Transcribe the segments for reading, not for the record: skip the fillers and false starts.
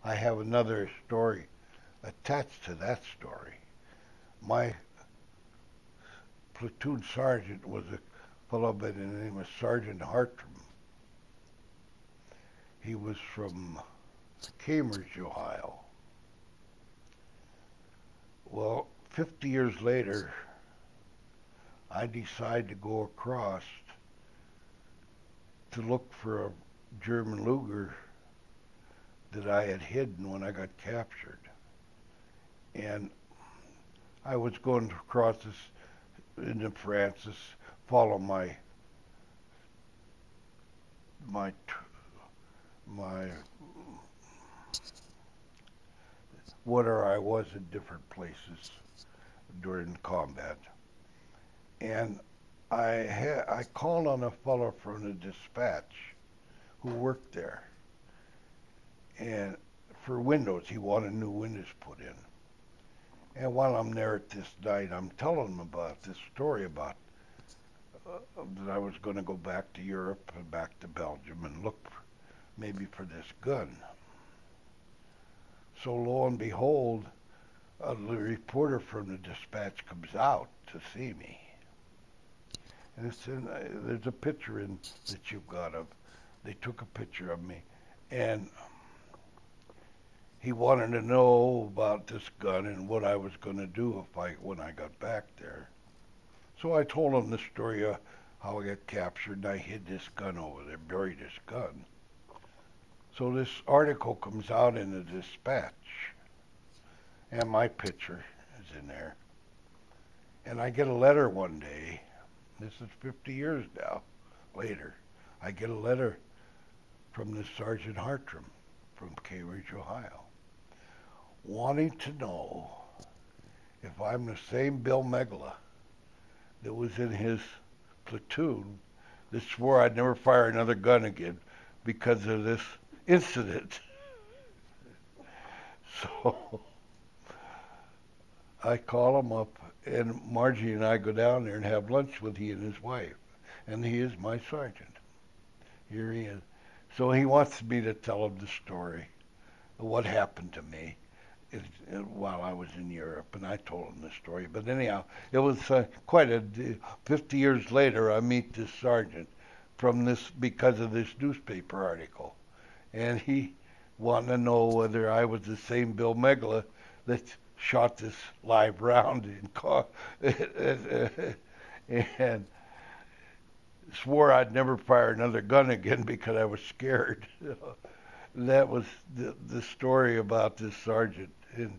I have another story attached to that story. My platoon sergeant was a fellow by the name of Sergeant Hartram. He was from Cambridge, Ohio. Well, 50 years later, I decided to go across to look for a German Luger that I had hidden when I got captured. And I was going across this into France, follow my my where I was in different places during combat. And I called on a fellow from the dispatch who worked there, and for windows, he wanted new windows put in. And while I'm there at this night, I'm telling him about this story about that I was going to go back to Europe and back to Belgium and look maybe for this gun. So lo and behold, the reporter from the dispatch comes out to see me. And there's a picture in that you've got of, they took a picture of me. And he wanted to know about this gun and what I was going to do when I got back there. So I told him the story of how I got captured and I hid this gun over there, buried this gun. So this article comes out in the dispatch, and my picture is in there. And I get a letter one day, this is 50 years now later, I get a letter from this Sergeant Hartram from Cambridge, Ohio, wanting to know if I'm the same Bill Megala that was in his platoon that swore I'd never fire another gun again because of this incident. So I call him up, and Margie and I go down there and have lunch with he and his wife, and he is my sergeant. Here he is. So he wants me to tell him the story of what happened to me while I was in Europe, and I told him the story. But anyhow, it was quite a 50 years later. I meet this sergeant from this because of this newspaper article, and he wanted to know whether I was the same Bill Megala that shot this live round and swore I'd never fire another gun again because I was scared. That was the story about this sergeant. And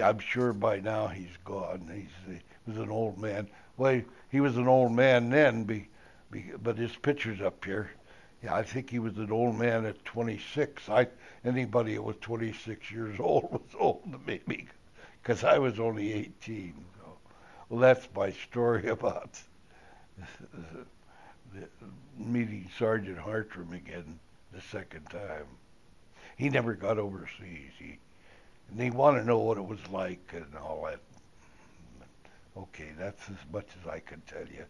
I'm sure by now he's gone. He was an old man. Well, he was an old man then, but his picture's up here. Yeah, I think he was an old man at 26. Anybody who was 26 years old was old to me because I was only 18. So, well, that's my story about meeting Sergeant Hartram again the second time. He never got overseas. And they want to know what it was like and all that. Okay, that's as much as I can tell you.